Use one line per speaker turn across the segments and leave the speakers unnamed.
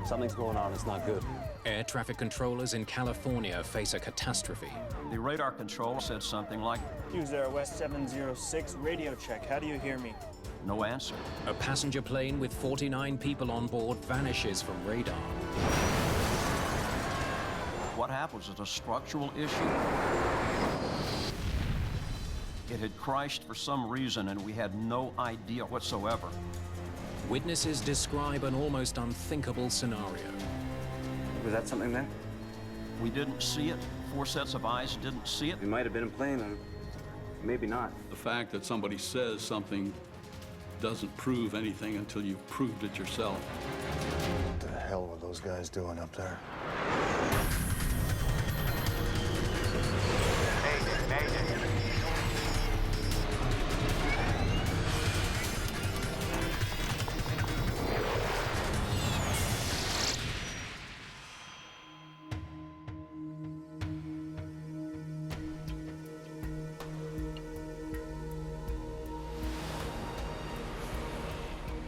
Something's going on, it's not good.
Air traffic controllers in California face a catastrophe.
The radar controller said something like,
Hughes Air West 706, radio check. How do you hear me?
no answer.
A passenger plane with 49 people on board vanishes from radar.
What happens is a structural issue. It had crashed for some reason, and we had no idea whatsoever.
Witnesses describe an almost unthinkable scenario.
Was that something there?
We didn't see it. 4 sets of eyes didn't see it.
We might have been in plane, or maybe not.
The fact that somebody says something doesn't prove anything until you've proved it yourself.
What the hell were those guys doing up there?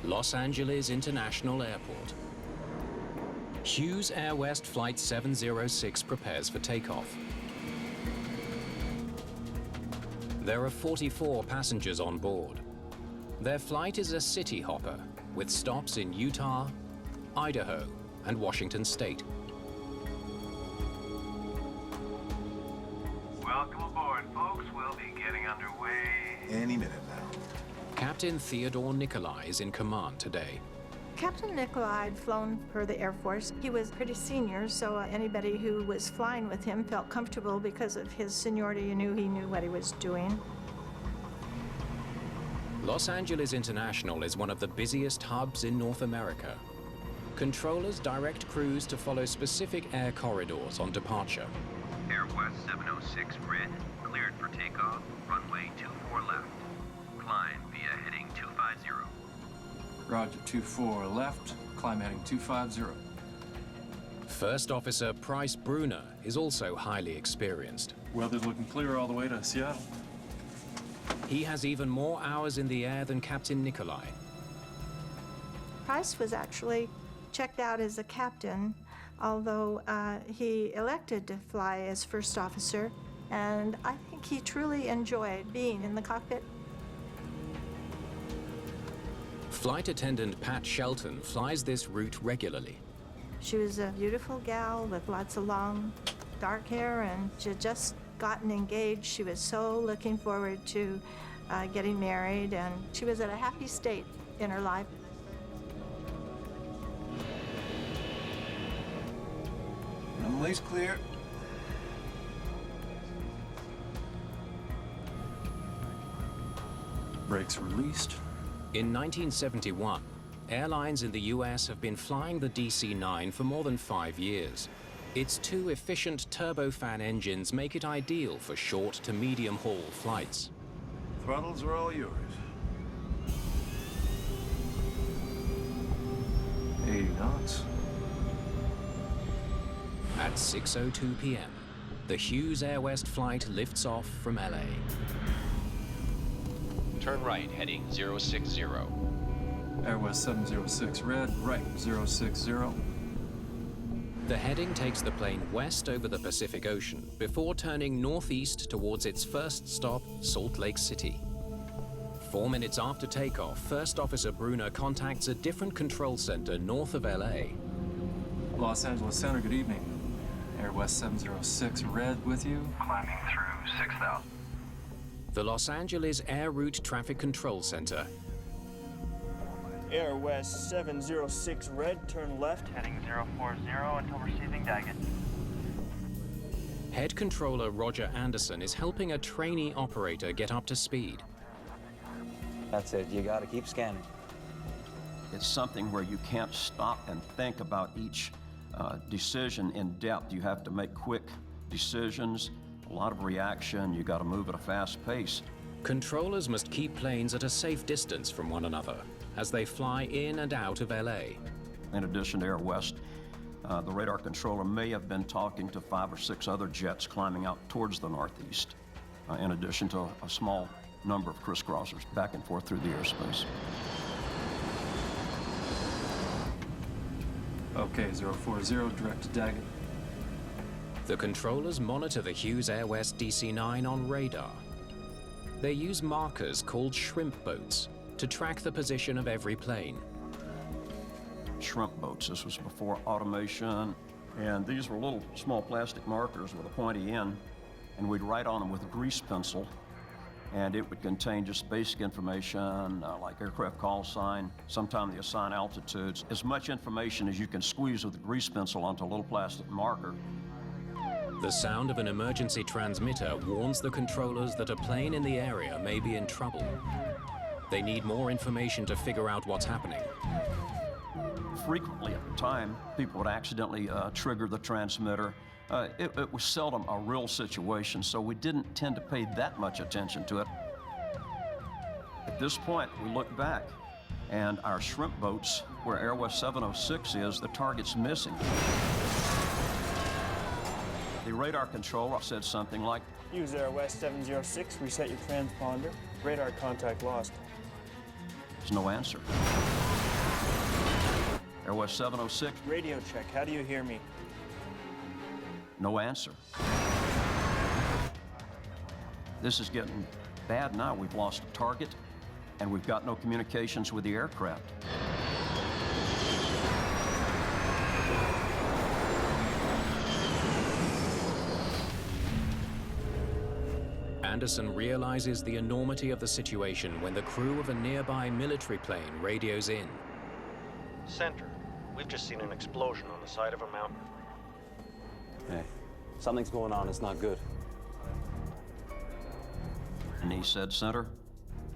Los Angeles International Airport. Hughes Air West Flight 706 prepares for takeoff. There are 44 passengers on board. Their flight is a city hopper with stops in Utah, Idaho, and Washington State.
Welcome aboard, folks. We'll be getting underway
Any minute now.
Captain Theodore Nikolai is in command today.
Captain Nikolai had flown for the Air Force. He was pretty senior, so anybody who was flying with him felt comfortable because of his seniority. You knew he knew what he was doing.
Los Angeles International is one of the busiest hubs in North America. Controllers direct crews to follow specific air corridors on departure.
Air West 706 Red, cleared for takeoff, runway 24 left. Climb via heading 250.
Roger, 24 left, climb heading 250.
First Officer Price Bruner is also highly experienced.
Weather's looking clear all the way to Seattle.
He has even more hours in the air than Captain Nikolai.
Price was actually checked out as a captain, although he elected to fly as first officer, and I think he truly enjoyed being in the cockpit.
Flight attendant Pat Shelton flies this route regularly.
She was a beautiful gal with lots of long, dark hair, and she had just gotten engaged. She was so looking forward to getting married, and she was at a happy state in her life.
Runway's clear.
Brakes released.
In 1971, airlines in the US have been flying the DC-9 for more than 5 years. Its 2 efficient turbofan engines make it ideal for short to medium-haul flights.
Throttles are all yours.
80 knots.
At 6:02 p.m., the Hughes Air West flight lifts off from LA.
Turn right, heading 060.
Air West 706 Red, right 060.
The heading takes the plane west over the Pacific Ocean before turning northeast towards its first stop, Salt Lake City. 4 minutes after takeoff, First Officer Bruner contacts a different control center north of LA.
Los Angeles Center, good evening. Air West 706 Red with you.
Climbing through 6,000.
The Los Angeles Air Route Traffic Control Center.
Air West 706 Red, turn left, heading 040 until receiving Daggett.
Head controller Roger Anderson is helping a trainee operator get up to speed.
That's it, you gotta keep scanning.
It's something where you can't stop and think about each decision in depth. You have to make quick decisions, a lot of reaction. You got to move at a fast pace.
Controllers must keep planes at a safe distance from one another as they fly in and out of LA.
In addition to Air West, the radar controller may have been talking to 5 or 6 other jets climbing out towards the northeast, in addition to a small number of crisscrossers back and forth through the airspace.
Okay, 040, direct to Daggett.
The controllers monitor the Hughes Air West DC-9 on radar. They use markers called shrimp boats to track the position of every plane.
Shrimp boats. This was before automation. And these were little small plastic markers with a pointy end, and we'd write on them with a grease pencil, and it would contain just basic information like aircraft call sign, sometimes the assigned altitudes, as much information as you can squeeze with a grease pencil onto a little plastic marker.
The sound of an emergency transmitter warns the controllers that a plane in the area may be in trouble. They need more information to figure out what's happening.
Frequently at the time, people would accidentally trigger the transmitter. It was seldom a real situation, so we didn't tend to pay that much attention to it. At this point, we look back, and our shrimp boats, where Air West 706 is, the target's missing. The radar controller said something like,
Hughes Air West 706, reset your transponder. Radar contact lost.
there's no answer. Air West 706,
Radio check, how do you hear me?
no answer. This is getting bad now. We've lost a target, and we've got no communications with the aircraft.
Anderson realizes the enormity of the situation when the crew of a nearby military plane radios in.
Center, we've just seen an explosion on the side of a mountain.
Hey, something's going on. It's not good.
And he said, Center,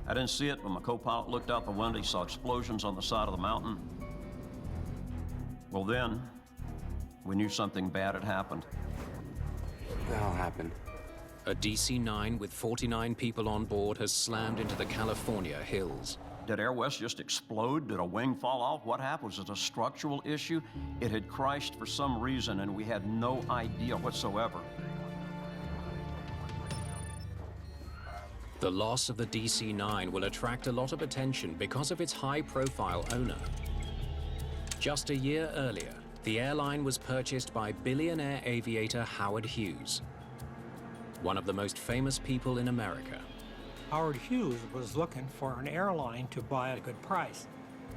I didn't see it, but my co-pilot looked out the window. He saw explosions on the side of the mountain. Well, then, we knew something bad had happened.
What the hell happened?
A DC-9 with 49 people on board has slammed into the California hills.
Did Air West just explode? Did a wing fall off? What happened? Was it a structural issue? It had crashed for some reason, and we had no idea whatsoever.
The loss of the DC-9 will attract a lot of attention because of its high-profile owner. Just a year earlier, the airline was purchased by billionaire aviator Howard Hughes, one of the most famous people in America.
Howard Hughes was looking for an airline to buy at a good price,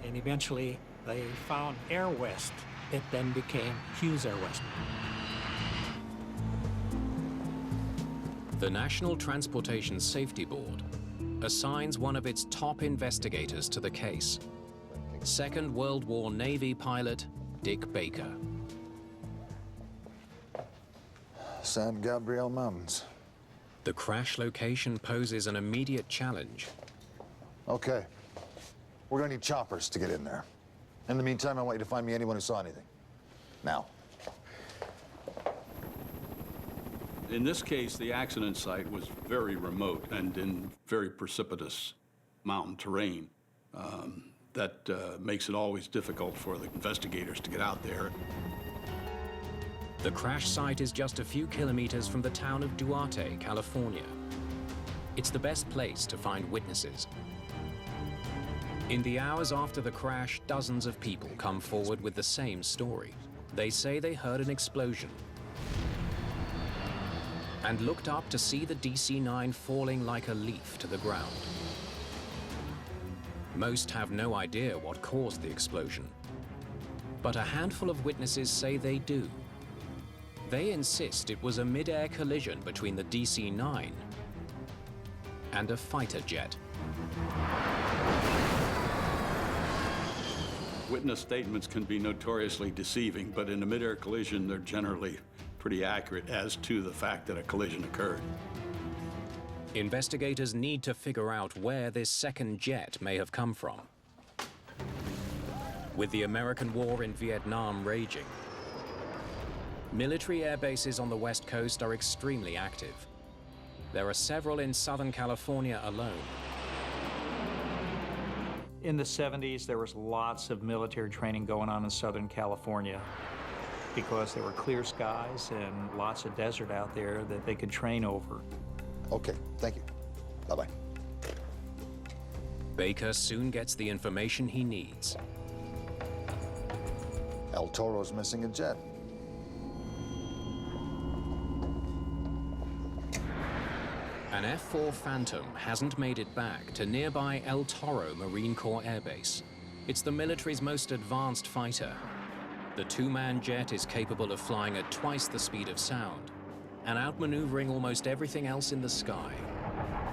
and eventually they found Air West. It then became Hughes Air West.
The National Transportation Safety Board assigns one of its top investigators to the case, Second World War Navy pilot Dick Baker.
San Gabriel Mountains.
The crash location poses an immediate challenge.
Okay. We're gonna need choppers to get in there. In the meantime, I want you to find me anyone who saw anything. Now.
In this case, the accident site was very remote and in very precipitous mountain terrain. That makes it always difficult for the investigators to get out there.
The crash site is just a few kilometers from the town of Duarte, California. It's the best place to find witnesses. In the hours after the crash, dozens of people come forward with the same story. They say they heard an explosion and looked up to see the DC-9 falling like a leaf to the ground. Most have no idea what caused the explosion, but a handful of witnesses say they do. They insist it was a mid-air collision between the DC-9 and a fighter jet.
Witness statements can be notoriously deceiving, but in a mid-air collision, they're generally pretty accurate as to the fact that a collision occurred.
Investigators need to figure out where this second jet may have come from. With the American war in Vietnam raging, military air bases on the West Coast are extremely active. There are several in Southern California alone.
In the 70s, there was lots of military training going on in Southern California because there were clear skies and lots of desert out there that they could train over.
Okay, thank you. Bye-bye.
Baker soon gets the information he needs.
LA. El Toro's missing a jet.
An F-4 Phantom hasn't made it back to nearby El Toro Marine Corps Air Base. It's the military's most advanced fighter. The two-man jet is capable of flying at twice the speed of sound and outmaneuvering almost everything else in the sky.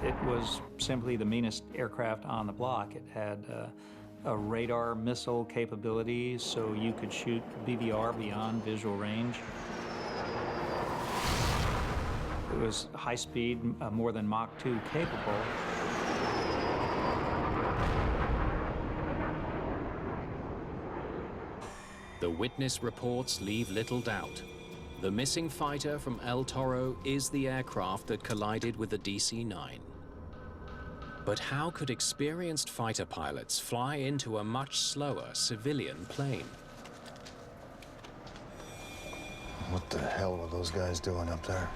It was simply the meanest aircraft on the block. It had a radar missile capability, so you could shoot BVR beyond visual range. It was high speed, more than Mach 2 capable.
The witness reports leave little doubt. The missing fighter from El Toro is the aircraft that collided with the DC-9. But how could experienced fighter pilots fly into a much slower civilian plane?
What the hell were those guys doing up there?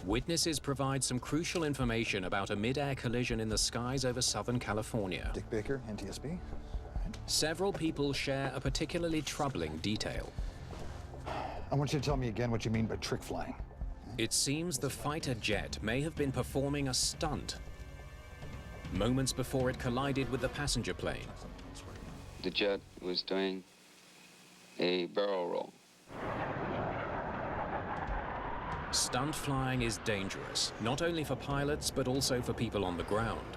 Witnesses provide some crucial information about a mid-air collision in the skies over Southern California.
Dick Baker, NTSB.
Several people share a particularly troubling detail.
I want you to tell me again what you mean by trick flying.
It seems the fighter jet may have been performing a stunt moments before it collided with the passenger plane.
The jet was doing a barrel roll.
Stunt flying is dangerous, not only for pilots, but also for people on the ground.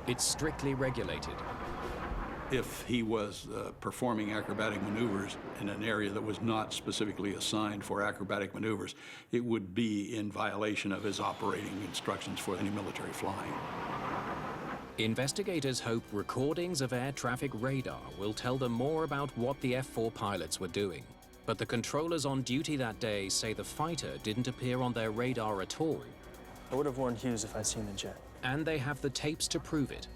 It's strictly regulated.
If he was performing acrobatic maneuvers in an area that was not specifically assigned for acrobatic maneuvers, it would be in violation of his operating instructions for any military flying.
Investigators hope recordings of air traffic radar will tell them more about what the F-4 pilots were doing. But the controllers on duty that day say the fighter didn't appear on their radar at all.
I would have warned Hughes if I'd seen the jet.
And they have the tapes to prove it.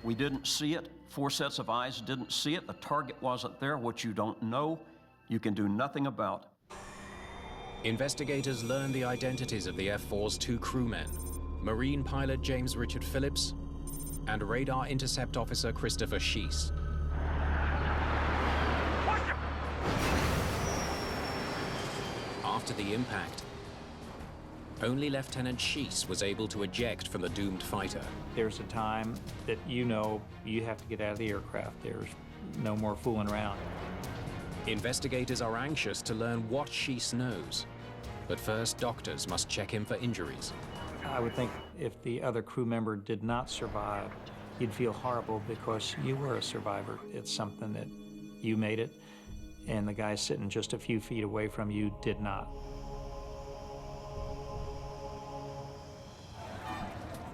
We didn't see it. 4 sets of eyes didn't see it. The target wasn't there. What you don't know, you can do nothing about.
Investigators learn the identities of the F-4's 2 crewmen, Marine pilot James Richard Phillips and radar intercept officer Christopher Sheese. After the impact, only Lieutenant Sheese was able to eject from the doomed fighter.
There's a time that you know you have to get out of the aircraft. There's no more fooling around.
Investigators are anxious to learn what Sheese knows. But first, doctors must check him for injuries.
I would think if the other crew member did not survive, you'd feel horrible because you were a survivor. It's something that you made it, and the guy sitting just a few feet away from you did not.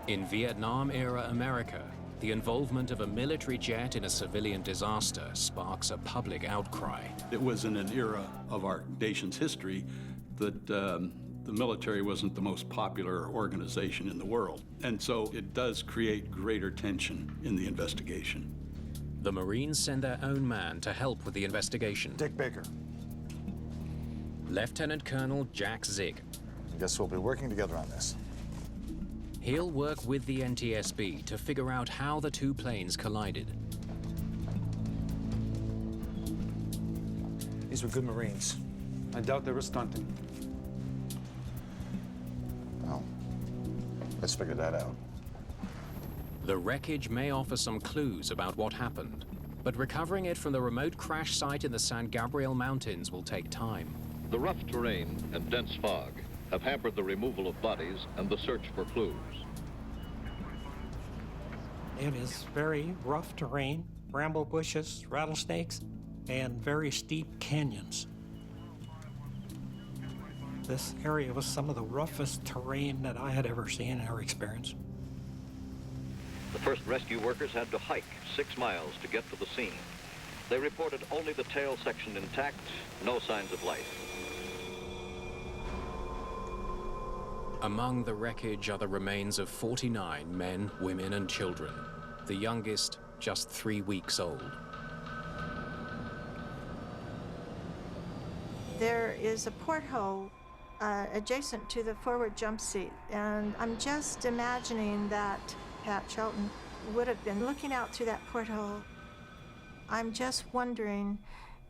In Vietnam-era America, the involvement of a military jet in a civilian disaster sparks a public outcry.
It was in an era of our nation's history that the military wasn't the most popular organization in the world. And so it does create greater tension in the investigation.
The Marines send their own man to help with the investigation.
Dick Baker.
Lieutenant Colonel Jack Zig.
I guess we'll be working together on this.
He'll work with the NTSB to figure out how the 2 planes collided.
These were good Marines. I doubt they were stunting.
Well, let's figure that out.
The wreckage may offer some clues about what happened, but recovering it from the remote crash site in the San Gabriel Mountains will take time.
The rough terrain and dense fog have hampered the removal of bodies and the search for clues.
It is very rough terrain, bramble bushes, rattlesnakes, and very steep canyons. This area was some of the roughest terrain that I had ever seen in our experience.
The first rescue workers had to hike 6 miles to get to the scene. They reported only the tail section intact, no signs of life.
Among the wreckage are the remains of 49 men, women, and children, the youngest just 3 weeks old.
There is a porthole adjacent to the forward jump seat. And I'm just imagining that Pat Shelton would have been looking out through that porthole. I'm just wondering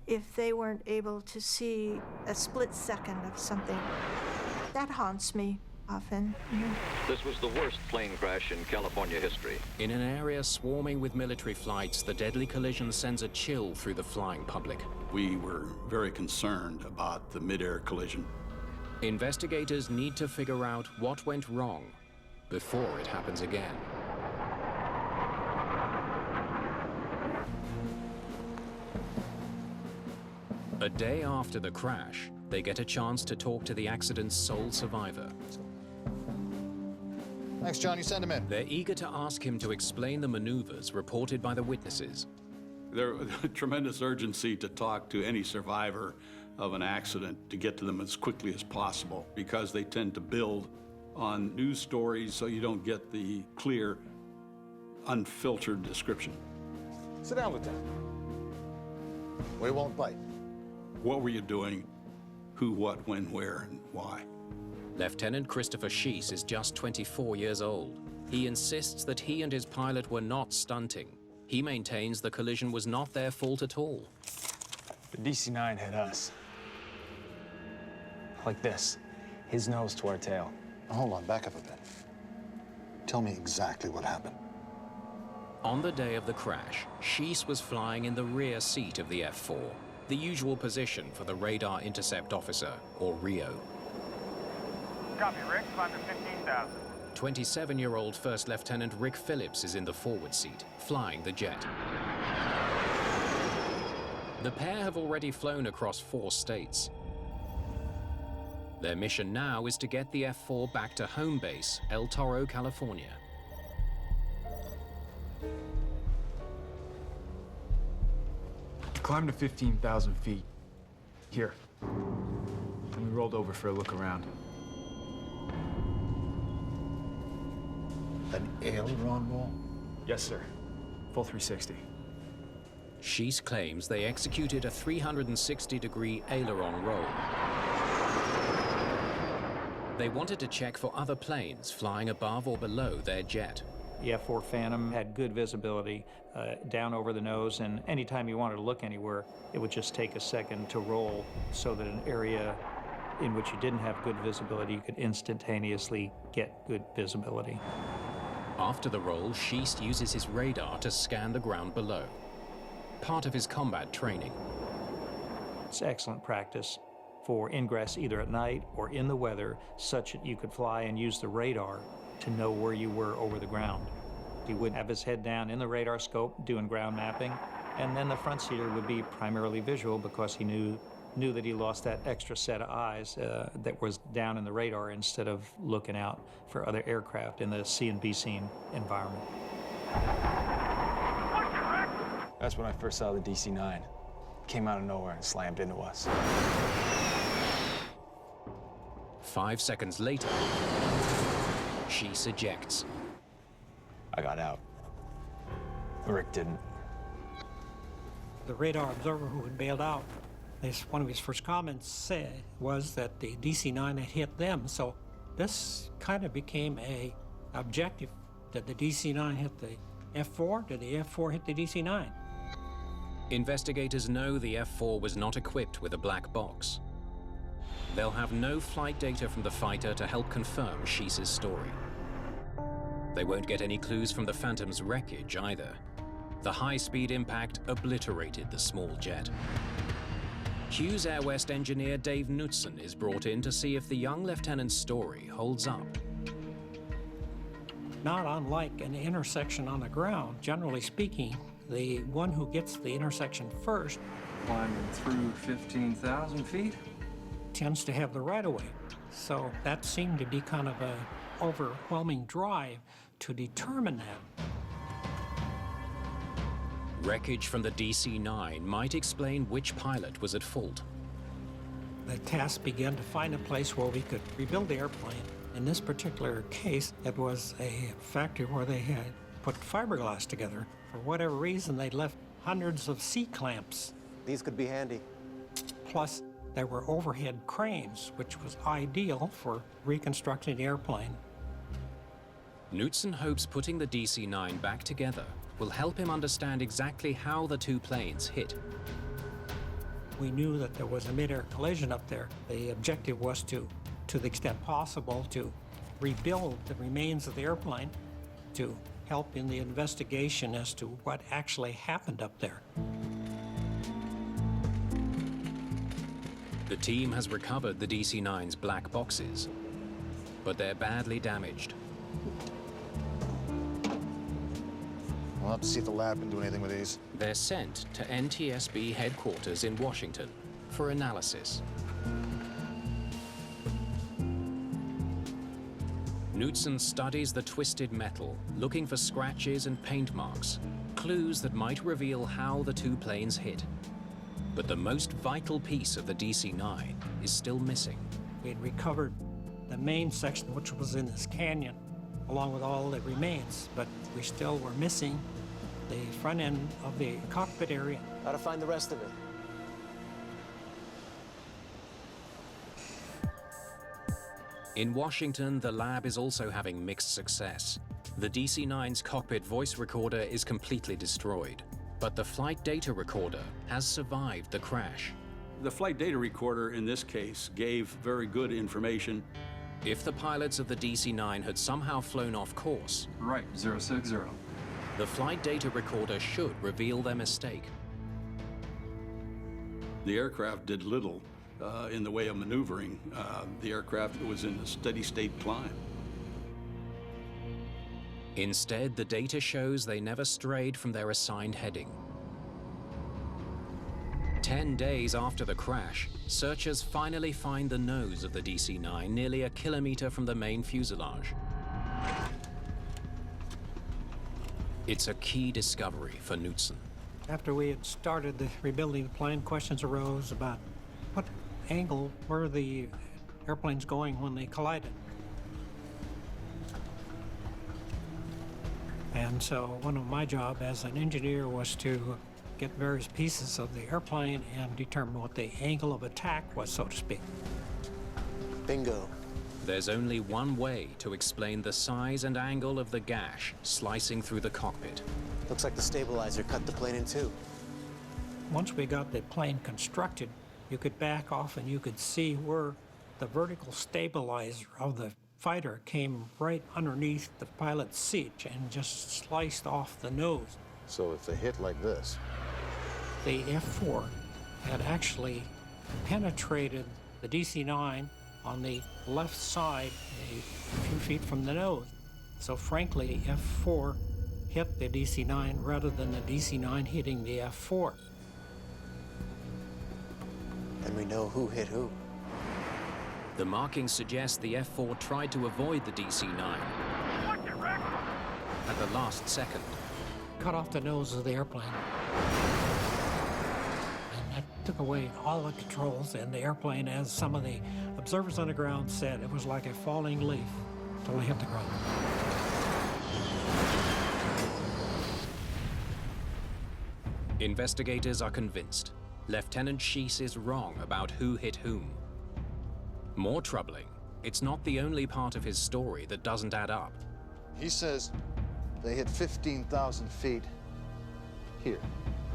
if they weren't able to see a split second of something. That haunts me often.
This was the worst plane crash in California history.
In an area swarming with military flights, the deadly collision sends a chill through the flying public.
We were very concerned about the mid-air collision.
Investigators need to figure out what went wrong before it happens again. A day after the crash, they get a chance to talk to the accident's sole survivor.
Thanks, John. You send him in.
They're eager to ask him to explain the maneuvers reported by the witnesses.
There's a tremendous urgency to talk to any survivor of an accident, to get to them as quickly as possible, because they tend to build on news stories, so you don't get the clear, unfiltered description.
Sit down, Lieutenant. We won't bite.
What were you doing? Who, what, when, where, and why?
Lieutenant Christopher Schiess is just 24 years old. He insists that he and his pilot were not stunting. He maintains the collision was not their fault at all.
The DC-9 hit us. Like this. His nose to our tail.
Hold on, back up a bit. Tell me exactly what happened.
On the day of the crash, Schiess was flying in the rear seat of the F-4, the usual position for the Radar Intercept Officer, or RIO.
Copy, Rick. Climb to 15,000.
27-year-old First Lieutenant Rick Phillips is in the forward seat, flying the jet. The pair have already flown across 4 states. Their mission now is to get the F-4 back to home base, El Toro, California.
Climbed to 15,000 feet. Here. And we rolled over for a look around.
An aileron roll?
Yes, sir. Full 360.
Schiess claims they executed a 360-degree aileron roll. They wanted to check for other planes flying above or below their jet.
The F-4 Phantom had good visibility down over the nose, and anytime you wanted to look anywhere, it would just take a second to roll so that an area in which you didn't have good visibility, you could instantaneously get good visibility.
After the roll, Schiess uses his radar to scan the ground below, part of his combat training.
It's excellent practice for ingress either at night or in the weather, such that you could fly and use the radar to know where you were over the ground. He would have his head down in the radar scope doing ground mapping, and then the front seater would be primarily visual because he knew that he lost that extra set of eyes that was down in the radar instead of looking out for other aircraft in the C and B scene environment.
That's when I first saw the DC-9. Came out of nowhere and slammed into us.
5 seconds later, Schiess ejects.
I got out. Rick didn't.
The radar observer who had bailed out, one of his first comments was that the DC-9 had hit them, so this kind of became a objective. Did the DC-9 hit the F-4? Did the F-4 hit the DC-9?
Investigators know the F-4 was not equipped with a black box. They'll have no flight data from the fighter to help confirm Schiess's story. They won't get any clues from the Phantom's wreckage either. The high-speed impact obliterated the small jet. Hughes Air West engineer Dave Knutson is brought in to see if the young lieutenant's story holds up.
Not unlike an intersection on the ground, generally speaking, the one who gets the intersection first,
climbing through 15,000 feet,
tends to have the right-of-way. So that seemed to be kind of an overwhelming drive to determine that.
Wreckage from the DC-9 might explain which pilot was at fault.
The task began to find a place where we could rebuild the airplane. In this particular case, it was a factory where they had put fiberglass together. For whatever reason, they'd left hundreds of C-clamps.
These could be handy.
Plus there were overhead cranes, which was ideal for reconstructing the airplane.
Knutson hopes putting the DC-9 back together will help him understand exactly how the two planes hit.
We knew that there was a mid-air collision up there. The objective was to the extent possible, to rebuild the remains of the airplane to help in the investigation as to what actually happened up there.
The team has recovered the DC-9's black boxes, but they're badly damaged.
We'll have to see if the lab can do anything with these.
They're sent to NTSB headquarters in Washington for analysis. Knutson studies the twisted metal, looking for scratches and paint marks, clues that might reveal how the two planes hit. But the most vital piece of the DC-9 is still missing.
We had recovered the main section, which was in this canyon, along with all that remains, but we still were missing the front end of the cockpit area.
How to find the rest of it?
In Washington, the lab is also having mixed success. The DC-9's cockpit voice recorder is completely destroyed, but the flight data recorder has survived the crash.
The flight data recorder in this case gave very good information.
If the pilots of the DC-9 had somehow flown off course,
Right, 060.
the flight data recorder should reveal their mistake.
The aircraft did little in the way of maneuvering. The aircraft was in a steady state climb.
Instead, the data shows they never strayed from their assigned heading. 10 days after the crash, searchers finally find the nose of the DC-9 nearly a kilometer from the main fuselage. It's a key discovery for Knutson.
After we had started the rebuilding the plane, questions arose about what angle were the airplanes going when they collided. And so one of my job as an engineer was to get various pieces of the airplane and determine what the angle of attack was, so to speak.
Bingo.
There's only one way to explain the size and angle of the gash slicing through the cockpit.
Looks like the stabilizer cut the plane in two.
Once we got the plane constructed, you could back off and you could see where the vertical stabilizer of the fighter came right underneath the pilot's seat and just sliced off the nose.
So if they hit like this,
the F4 had actually penetrated the DC-9 on the left side a few feet from the nose. So frankly, F4 hit the DC-9 rather than the DC-9 hitting the F4.
And we know who hit who.
The markings suggest the F4 tried to avoid the DC-9 at the last second.
Cut off the nose of the airplane. And that took away all the controls, and the airplane, as some of the observers on the ground said, it was like a falling leaf until it hit the ground.
Investigators are convinced Lieutenant Schiess is wrong about who hit whom. More troubling, it's not the only part of his story that doesn't add up.
he says they hit 15,000 feet here.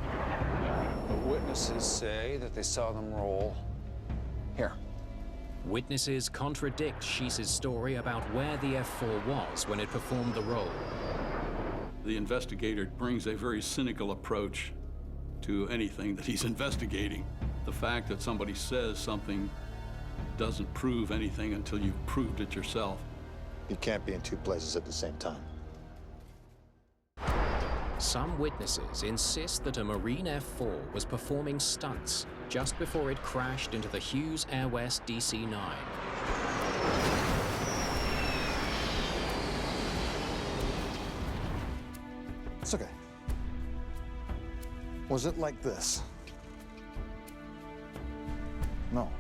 The witnesses say that they saw them roll here.
Witnesses contradict Schiess's story about where the F4 was when it performed the roll.
The investigator brings a very cynical approach to anything that he's investigating. The fact that somebody says something doesn't prove anything until you've proved it yourself.
You can't be in two places at the same time.
Some witnesses insist that a Marine F4 was performing stunts just before it crashed into the Hughes Air West DC-9.
It's okay. Was it like this? No.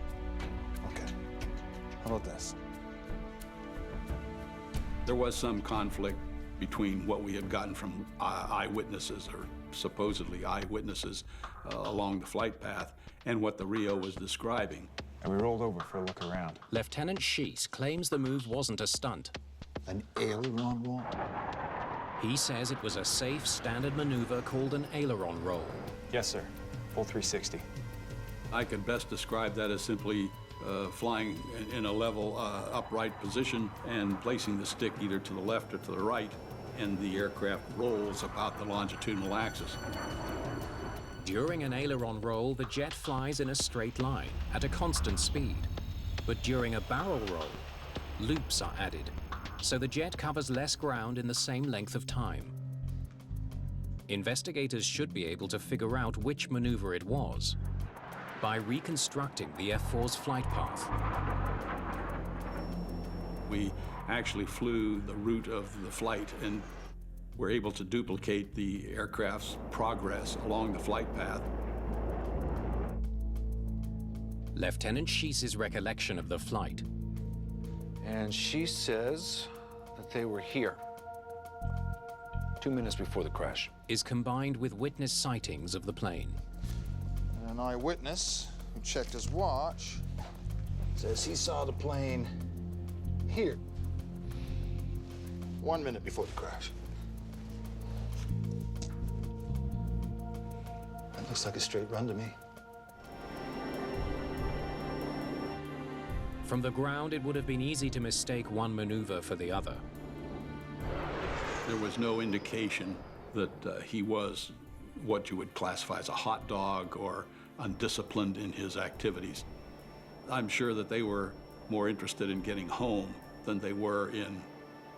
Okay. How about this?
There was some conflict between what we had gotten from eyewitnesses or supposedly eyewitnesses along the flight path and what the Rio was describing.
And we rolled over for a look around.
Lieutenant Schiess claims the move wasn't a stunt.
An aileron roll?
He says it was a safe, standard maneuver called an aileron roll.
Yes, sir. Full 360.
I could best describe that as simply flying in a level, upright position and placing the stick either to the left or to the right, and the aircraft rolls about the longitudinal axis.
During an aileron roll, the jet flies in a straight line at a constant speed. But during a barrel roll, loops are added, so the jet covers less ground in the same length of time. Investigators should be able to figure out which maneuver it was by reconstructing the F-4's flight path.
We actually flew the route of the flight and were able to duplicate the aircraft's progress along the flight path.
Lieutenant Schiess's recollection of the flight.
And she says that they were here 2 minutes before the crash.
Is combined with witness sightings of the plane.
An eyewitness who checked his watch says he saw the plane here 1 minute before the crash. That looks like a straight run to me.
From the ground, it would have been easy to mistake one maneuver for the other.
There was no indication that he was what you would classify as a hot dog or undisciplined in his activities. I'm sure that they were more interested in getting home than they were in,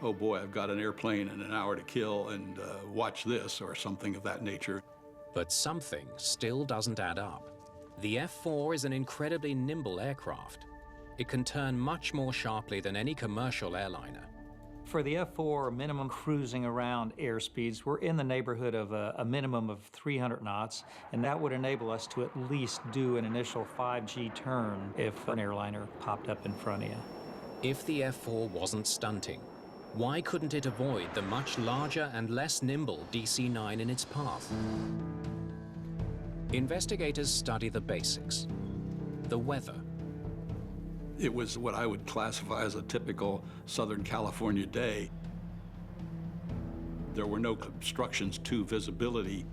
oh boy, I've got an airplane and an hour to kill and watch this or something of that nature.
But something still doesn't add up. The F-4 is an incredibly nimble aircraft. It can turn much more sharply than any commercial airliner.
For the F-4, minimum cruising around airspeeds, we're in the neighborhood of a minimum of 300 knots, and that would enable us to at least do an initial 5G turn if an airliner popped up in front of you.
If the F-4 wasn't stunting, why couldn't it avoid the much larger and less nimble DC-9 in its path? Investigators study the basics. The weather.
It was what I would classify as a typical Southern California day. There were no obstructions to visibility.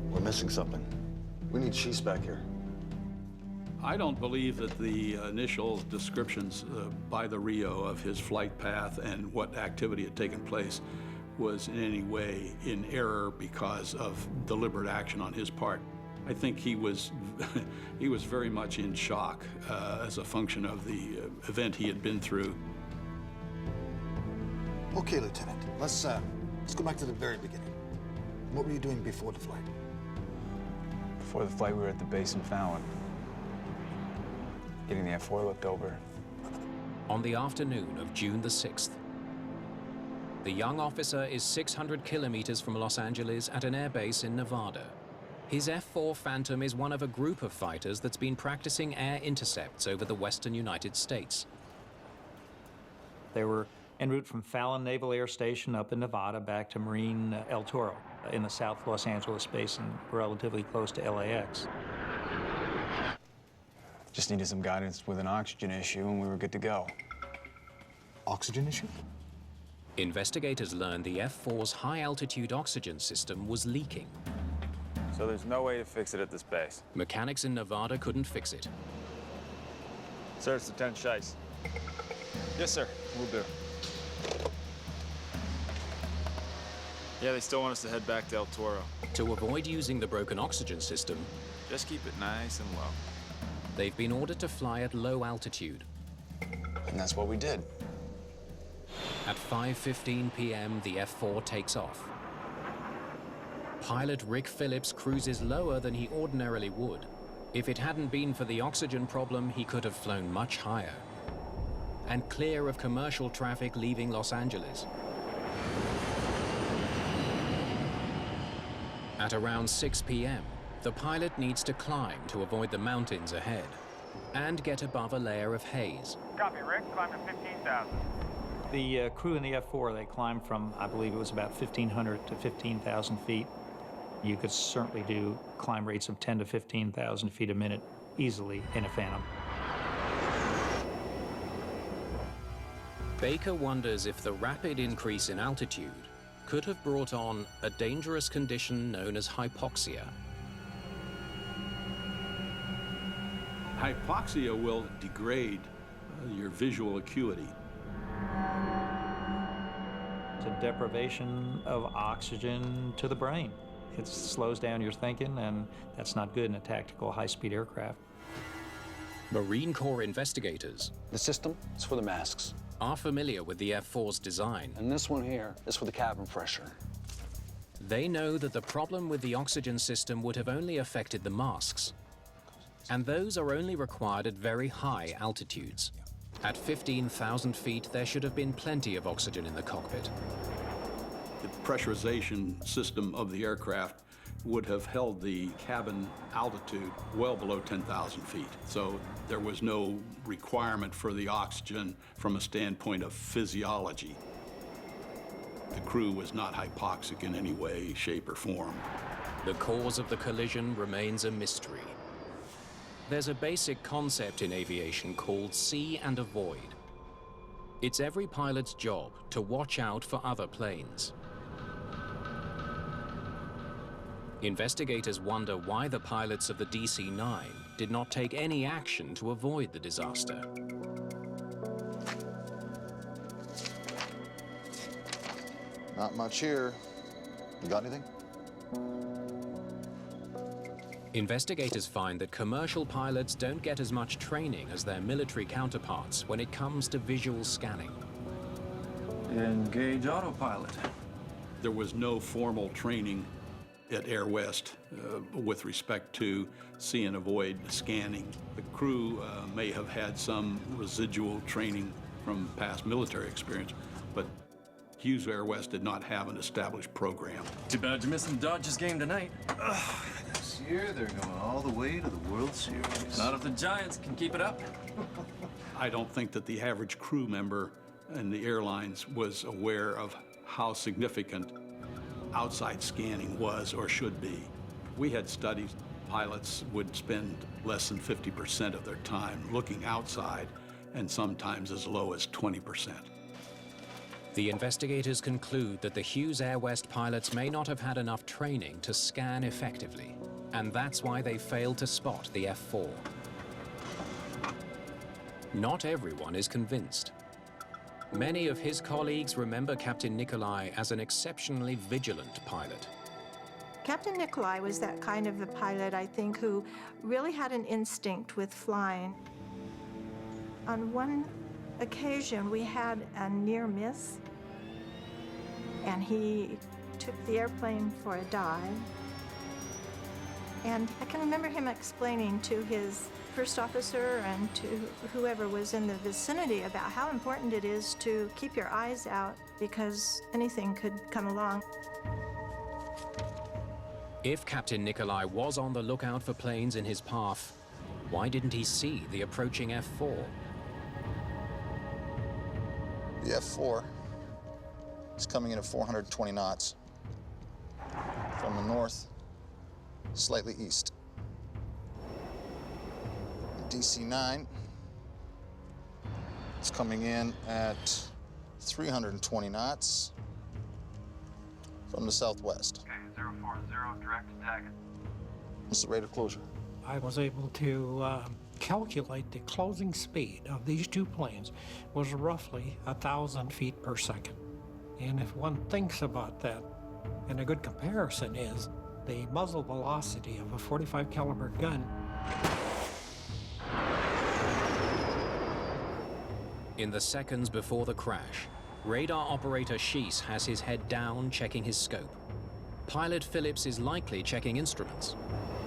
We're missing something. We need Schiess back here.
I don't believe that the initial descriptions by the Rio of his flight path and what activity had taken place was in any way in error because of deliberate action on his part. I think he was very much in shock as a function of the event he had been through.
Okay, Lieutenant, let's go back to the very beginning. What were you doing before the flight?
Before the flight, we were at the base in Fallon, getting the F-4 looked over.
On the afternoon of June the 6th, the young officer is 600 kilometers from Los Angeles at an airbase in Nevada. His F-4 Phantom is one of a group of fighters that's been practicing air intercepts over the western United States.
They were en route from Fallon Naval Air Station up in Nevada back to Marine El Toro in the South Los Angeles basin, relatively close to LAX.
Just needed some guidance with an oxygen issue and we were good to go.
Oxygen issue?
Investigators learned the F-4's high-altitude oxygen system was leaking.
So there's no way to fix it at this base?
Mechanics in Nevada couldn't fix it.
Sir, it's Lieutenant Schiess.
Yes, sir. Will do.
Yeah, they still want us to head back to El Toro.
To avoid using the broken oxygen system,
just keep it nice and low.
They've been ordered to fly at low altitude.
And that's what we did.
At 5:15 p.m., the F-4 takes off. Pilot Rick Phillips cruises lower than he ordinarily would. If it hadn't been for the oxygen problem, he could have flown much higher and clear of commercial traffic leaving Los Angeles. At around 6 p.m., the pilot needs to climb to avoid the mountains ahead and get above a layer of haze.
Copy, Rick. Climb to 15,000.
The crew in the F-4, they climbed from, I believe it was about 1,500 to 15,000 feet. You could certainly do climb rates of 10 to 15,000 feet a minute easily in a Phantom.
Baker wonders if the rapid increase in altitude could have brought on a dangerous condition known as hypoxia.
Hypoxia will degrade your visual acuity.
It's a deprivation of oxygen to the brain. It slows down your thinking, and that's not good in a tactical high-speed aircraft.
Marine Corps investigators
The system is for the masks.
are familiar with the F-4's design.
And this one here is for the cabin pressure.
They know that the problem with the oxygen system would have only affected the masks. And those are only required at very high altitudes. At 15,000 feet, there should have been plenty of oxygen in the cockpit.
The pressurization system of the aircraft would have held the cabin altitude well below 10,000 feet. So there was no requirement for the oxygen from a standpoint of physiology. The crew was not hypoxic in any way, shape, or form.
The cause of the collision remains a mystery. There's a basic concept in aviation called see and avoid. It's every pilot's job to watch out for other planes. Investigators wonder why the pilots of the DC-9 did not take any action to avoid the disaster.
Not much here. You got anything?
Investigators find that commercial pilots don't get as much training as their military counterparts when it comes to visual scanning.
Engage autopilot.
There was no formal training at Air West with respect to see and avoid scanning. The crew may have had some residual training from past military experience, but Hughes Air West did not have an established program.
Too bad you're missing Dodge's game tonight.
This year, they're going all the way to the World Series.
Not if the Giants can keep it up.
I don't think that the average crew member in the airlines was aware of how significant outside scanning was or should be. We had studies, pilots would spend less than 50% of their time looking outside, and sometimes as low as 20%.
The investigators conclude that the Hughes Air West pilots may not have had enough training to scan effectively, and that's why they failed to spot the F-4. Not everyone is convinced. Many of his colleagues remember Captain Nikolai as an exceptionally vigilant pilot.
Captain Nikolai was that kind of a pilot, I think, who really had an instinct with flying. On one occasion, we had a near miss, and he took the airplane for a dive. And I can remember him explaining to his first officer and to whoever was in the vicinity about how important it is to keep your eyes out because anything could come along.
If Captain Nikolai was on the lookout for planes in his path, why didn't he see the approaching F-4?
The F-4 is coming in at 420 knots from the north, slightly east. The DC-9 is coming in at 320 knots from the southwest.
Okay, 040, direct attack.
What's the rate of closure?
I was able to calculate the closing speed of these two planes was roughly 1,000 feet per second. And if one thinks about that, and a good comparison is the muzzle velocity of a .45 caliber gun.
In the seconds before the crash, radar operator Schiess has his head down, checking his scope. Pilot Phillips is likely checking instruments.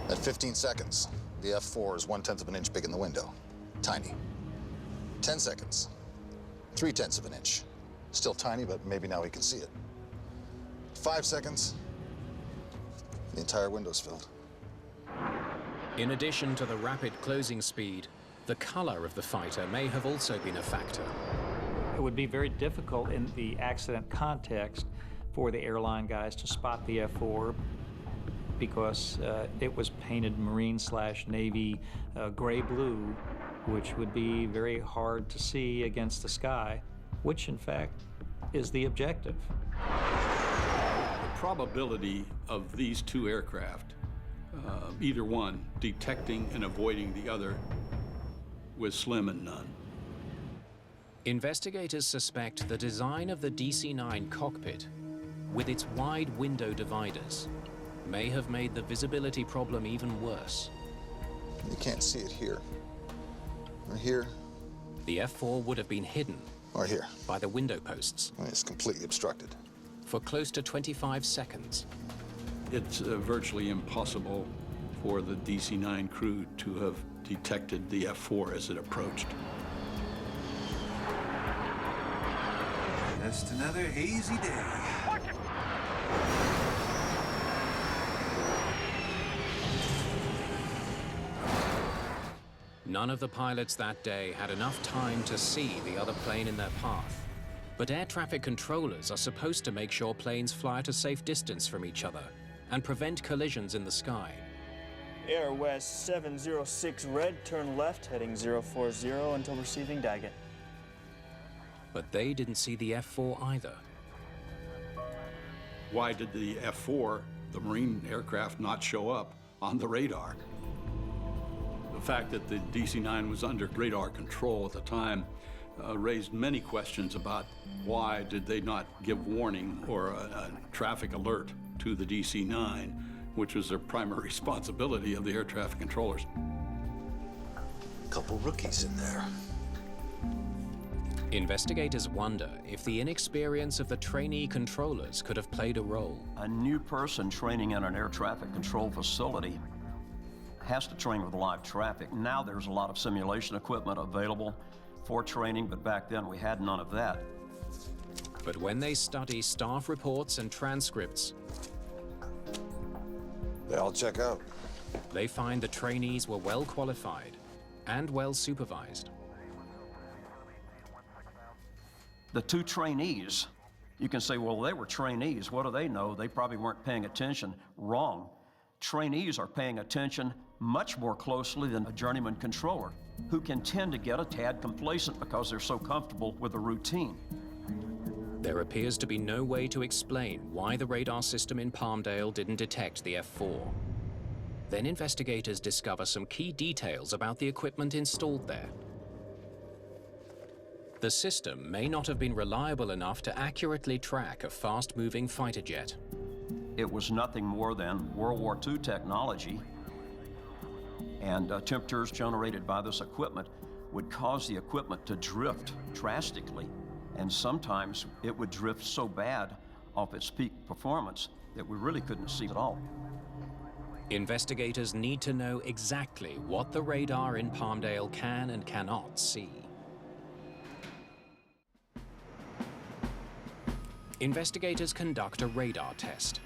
At 15 seconds, the F-4 is 1/10 of an inch big in the window. Tiny. 10 seconds, 3/10 of an inch. Still tiny, but maybe now we can see it. 5 seconds, the entire window's filled.
In addition to the rapid closing speed, the color of the fighter may have also been a factor.
would be very difficult in the accident context for the airline guys to spot the F-4 because it was painted Marine/Navy gray-blue, which would be very hard to see against the sky, which in fact is the objective.
The probability of these two aircraft, either one, detecting and avoiding the other was slim and none.
Investigators suspect the design of the DC-9 cockpit, with its wide window dividers, may have made the visibility problem even worse.
You can't see it here. Or here.
The F-4 would have been hidden.
Or here.
By the window posts.
It's completely obstructed.
For close to 25 seconds.
It's virtually impossible for the DC-9 crew to have detected the F-4 as it approached.
Just another hazy day.
None of the pilots that day had enough time to see the other plane in their path. But air traffic controllers are supposed to make sure planes fly at a safe distance from each other and prevent collisions in the sky.
Air West 706 red, turn left, heading 040 until receiving Daggett.
But they didn't see the F-4 either.
Why did the F-4, the Marine aircraft, not show up on the radar? The fact that the DC-9 was under radar control at the time raised many questions about why did they not give warning or a traffic alert to the DC-9, which was their primary responsibility of the air traffic controllers.
Couple rookies in there.
Investigators wonder if the inexperience of the trainee controllers could have played a role.
A new person training in an air traffic control facility has to train with live traffic. Now there's a lot of simulation equipment available for training, but back then we had none of that.
But when they study staff reports and transcripts,
they all check out.
They find the trainees were well qualified and well supervised.
The two trainees, you can say, well, they were trainees. What do they know? They probably weren't paying attention. Wrong. Trainees are paying attention much more closely than a journeyman controller, who can tend to get a tad complacent because they're so comfortable with the routine.
There appears to be no way to explain why the radar system in Palmdale didn't detect the F-4. Then investigators discover some key details about the equipment installed there. The system may not have been reliable enough to accurately track a fast-moving fighter jet.
It was nothing more than World War II technology, and temperatures generated by this equipment would cause the equipment to drift drastically, and sometimes it would drift so bad off its peak performance that we really couldn't see at all.
Investigators need to know exactly what the radar in Palmdale can and cannot see. Investigators conduct a radar test.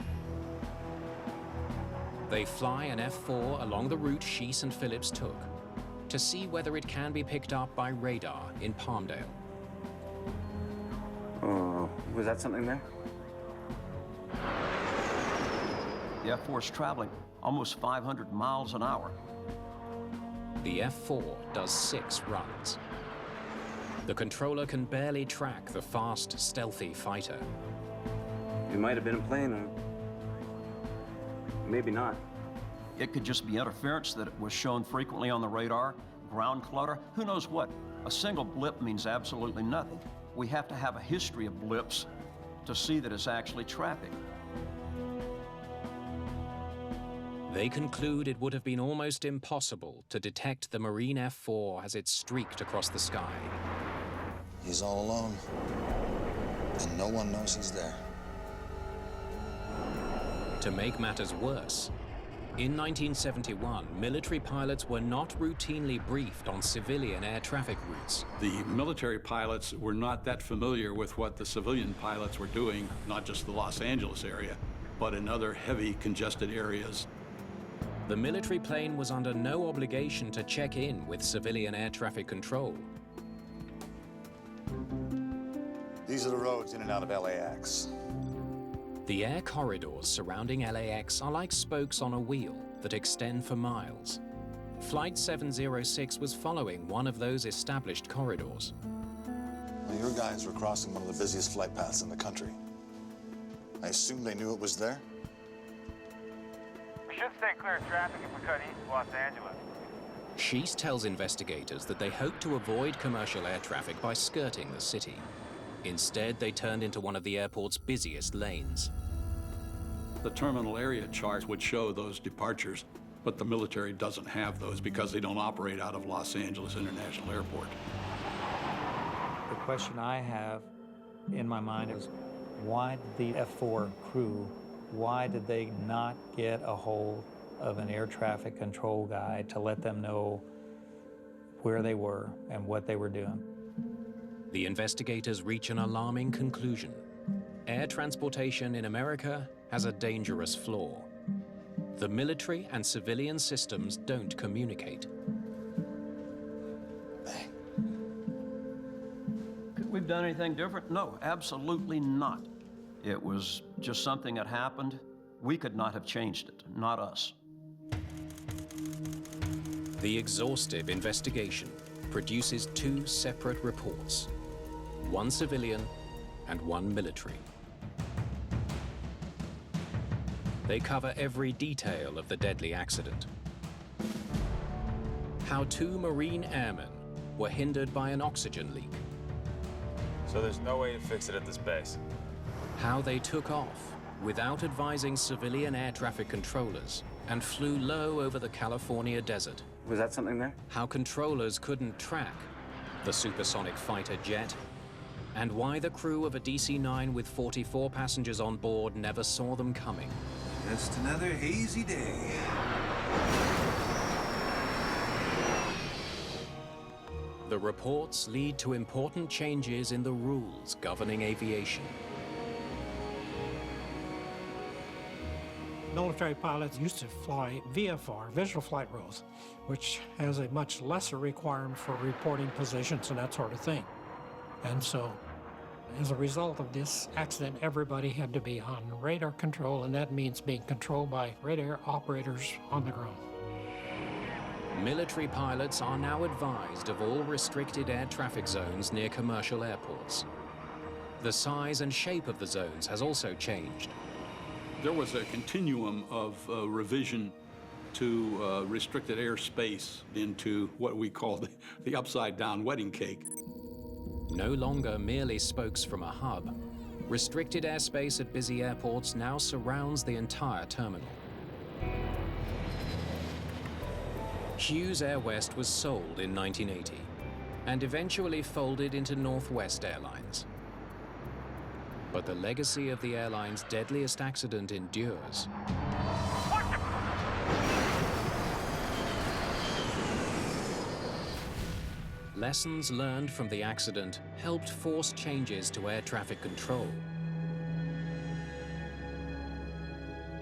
They fly an F-4 along the route Sheese and Phillips took to see whether it can be picked up by radar in Palmdale.
Was that something there?
The F-4 is traveling almost 500 miles an hour.
The F-4 does 6 runs. The controller can barely track the fast, stealthy fighter.
It might have been a plane, or maybe not.
It could just be interference that was shown frequently on the radar, ground clutter, who knows what. A single blip means absolutely nothing. We have to have a history of blips to see that it's actually traffic.
They conclude it would have been almost impossible to detect the Marine F-4 as it streaked across the sky.
He's all alone, and no one knows he's there.
To make matters worse, in 1971, military pilots were not routinely briefed on civilian air traffic routes.
The military pilots were not that familiar with what the civilian pilots were doing, not just the Los Angeles area, but in other heavy congested areas.
The military plane was under no obligation to check in with civilian air traffic control.
These are the roads in and out of LAX.
The air corridors surrounding LAX are like spokes on a wheel that extend for miles. Flight 706 was following one of those established corridors.
Well, your guys were crossing one of the busiest flight paths in the country. I assume they knew it was there?
We should stay clear of traffic if we cut east of Los Angeles.
Sheese tells investigators that they hope to avoid commercial air traffic by skirting the city. Instead, they turned into one of the airport's busiest lanes.
The terminal area chart would show those departures, but the military doesn't have those because they don't operate out of Los Angeles International Airport.
The question I have in my mind is, why did the F4 crew, why did they not get a hold of an air traffic control guy to let them know where they were and what they were doing?
The investigators reach an alarming conclusion. Air transportation in America has a dangerous flaw. The military and civilian systems don't communicate.
Could we've done anything different? No, absolutely not. It was just something that happened. We could not have changed it, not us.
The exhaustive investigation produces two separate reports, one civilian and one military. They cover every detail of the deadly accident. How two Marine airmen were hindered by an oxygen leak.
So there's no way to fix it at this base?
How they took off without advising civilian air traffic controllers and flew low over the California desert.
Was that something there?
How controllers couldn't track the supersonic fighter jet, and why the crew of a DC-9 with 44 passengers on board never saw them coming.
Just another hazy day.
The reports lead to important changes in the rules governing aviation.
Military pilots used to fly VFR, visual flight rules, which has a much lesser requirement for reporting positions and that sort of thing. And so, as a result of this accident, everybody had to be on radar control, and that means being controlled by radar operators on the ground.
Military pilots are now advised of all restricted air traffic zones near commercial airports. The size and shape of the zones has also changed.
There was a continuum of revision to restricted airspace into what we call the upside-down wedding cake.
No longer merely spokes from a hub, restricted airspace at busy airports now surrounds the entire terminal. Hughes Air West was sold in 1980 and eventually folded into Northwest Airlines. But the legacy of the airline's deadliest accident endures. Lessons learned from the accident helped force changes to air traffic control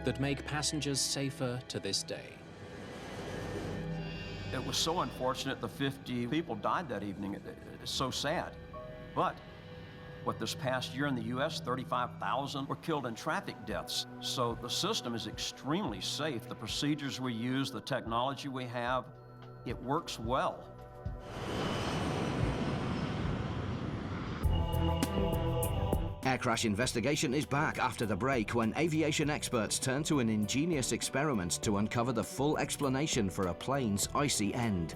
that make passengers safer to this day.
It was so unfortunate the 50 people died that evening. It's so sad. But this past year in the U.S., 35,000 were killed in traffic deaths. So the system is extremely safe. The procedures we use, the technology we have, it works well.
Air Crash Investigation is back after the break when aviation experts turn to an ingenious experiment to uncover the full explanation for a plane's icy end.